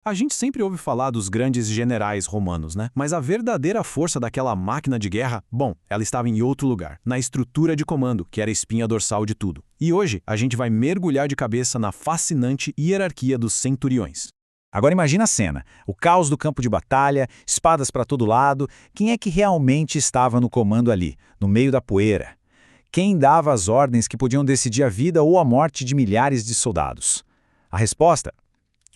A gente sempre ouve falar dos grandes generais romanos, né? Mas a verdadeira força daquela máquina de guerra, bom, ela estava em outro lugar, na estrutura de comando, que era a espinha dorsal de tudo. E hoje a gente vai mergulhar de cabeça na fascinante hierarquia dos centuriões. Agora imagina a cena, o caos do campo de batalha, espadas para todo lado, quem é que realmente estava no comando ali, no meio da poeira? Quem dava as ordens que podiam decidir a vida ou a morte de milhares de soldados? A resposta?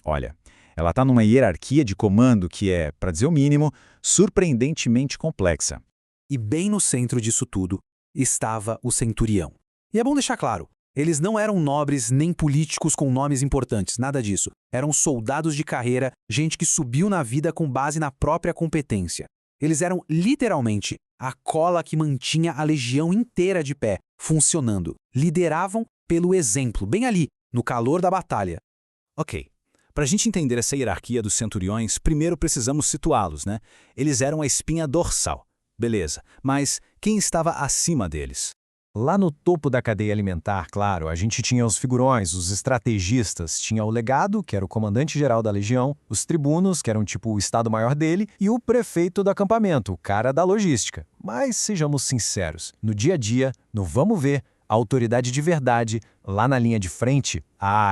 Olha, ela está numa hierarquia de comando que é, para dizer o mínimo, surpreendentemente complexa. E bem no centro disso tudo estava o centurião. E é bom deixar claro, eles não eram nobres nem políticos com nomes importantes, nada disso. Eram soldados de carreira, gente que subiu na vida com base na própria competência. Eles eram, literalmente, a cola que mantinha a legião inteira de pé, funcionando. Lideravam pelo exemplo, bem ali, no calor da batalha. Ok. Para a gente entender essa hierarquia dos centuriões, primeiro precisamos situá-los, né? Eles eram a espinha dorsal. Beleza, mas quem estava acima deles? Lá no topo da cadeia alimentar, claro, a gente tinha os figurões, os estrategistas, tinha o legado, que era o comandante-geral da legião, os tribunos, que eram tipo o estado-maior dele, e o prefeito do acampamento, o cara da logística. Mas sejamos sinceros, no dia a dia, no vamos ver, a autoridade de verdade, lá na linha de frente,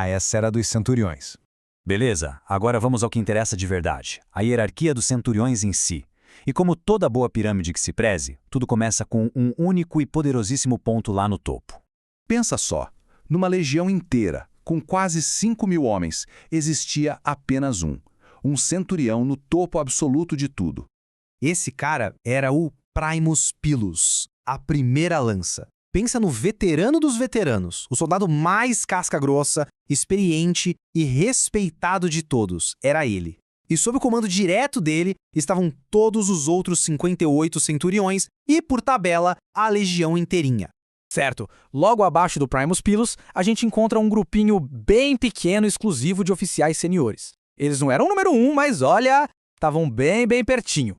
essa era dos centuriões. Beleza, agora vamos ao que interessa de verdade, a hierarquia dos centuriões em si. E como toda boa pirâmide que se preze, tudo começa com um único e poderosíssimo ponto lá no topo. Pensa só, numa legião inteira, com quase 5.000 homens, existia apenas um centurião no topo absoluto de tudo. Esse cara era o Primus Pilus, a primeira lança. Pensa no veterano dos veteranos, o soldado mais casca-grossa, experiente e respeitado de todos, era ele. E sob o comando direto dele estavam todos os outros 58 centuriões e, por tabela, a legião inteirinha. Certo, logo abaixo do Primus Pilus, a gente encontra um grupinho bem pequeno exclusivo de oficiais seniores. Eles não eram o número 1, mas olha, estavam bem pertinho.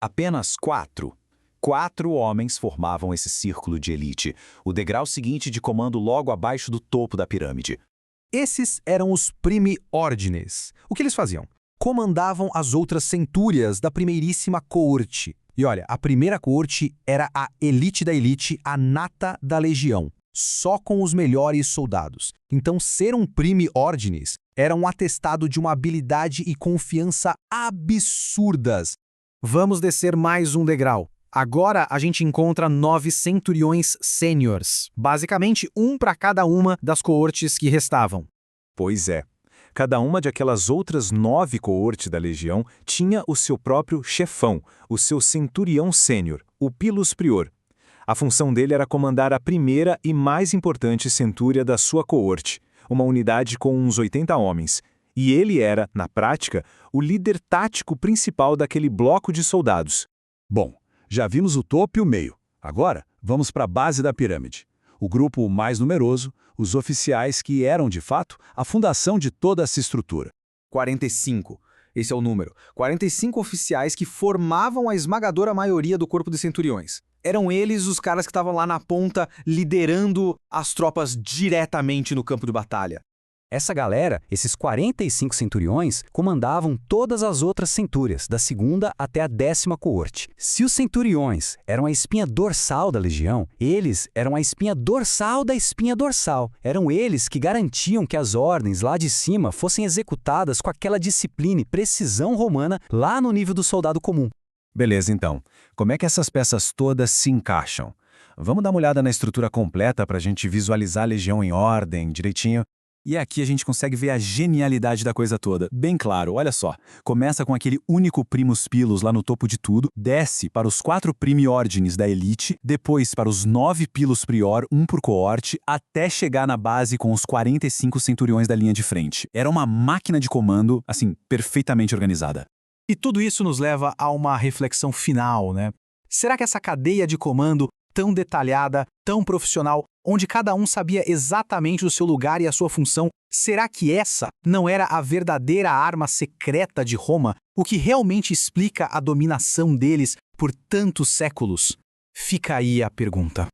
Apenas 4. 4 homens formavam esse círculo de elite, o degrau seguinte de comando logo abaixo do topo da pirâmide. Esses eram os Primi Ordines. O que eles faziam? Comandavam as outras centúrias da primeiríssima coorte. E olha, a primeira coorte era a elite da elite, a nata da legião, só com os melhores soldados. Então, ser um Primi Ordines era um atestado de uma habilidade e confiança absurdas. Vamos descer mais um degrau. Agora a gente encontra 9 centuriões sêniores, basicamente um para cada uma das coortes que restavam. Pois é. Cada uma de aquelas outras 9 coortes da legião tinha o seu próprio chefão, o seu centurião sênior, o Pilus Prior. A função dele era comandar a primeira e mais importante centúria da sua coorte, uma unidade com uns 80 homens. E ele era, na prática, o líder tático principal daquele bloco de soldados. Bom, já vimos o topo e o meio. Agora, vamos para a base da pirâmide. O grupo mais numeroso, os oficiais que eram, de fato, a fundação de toda essa estrutura. 45. Esse é o número. 45 oficiais que formavam a esmagadora maioria do corpo de centuriões. Eram eles os caras que estavam lá na ponta, liderando as tropas diretamente no campo de batalha. Essa galera, esses 45 centuriões, comandavam todas as outras centúrias, da segunda até a 10ª coorte. Se os centuriões eram a espinha dorsal da legião, eles eram a espinha dorsal da espinha dorsal. Eram eles que garantiam que as ordens lá de cima fossem executadas com aquela disciplina e precisão romana lá no nível do soldado comum. Beleza, então. Como é que essas peças todas se encaixam? Vamos dar uma olhada na estrutura completa para a gente visualizar a legião em ordem, direitinho. E aqui a gente consegue ver a genialidade da coisa toda. Bem claro, olha só. Começa com aquele único Primus Pilus lá no topo de tudo, desce para os 4 Primi Ordines da elite, depois para os 9 Pilus Prior, um por coorte, até chegar na base com os 45 centuriões da linha de frente. Era uma máquina de comando, assim, perfeitamente organizada. E tudo isso nos leva a uma reflexão final, né? Será que essa cadeia de comando tão detalhada, tão profissional, onde cada um sabia exatamente o seu lugar e a sua função, será que essa não era a verdadeira arma secreta de Roma, o que realmente explica a dominação deles por tantos séculos? Fica aí a pergunta.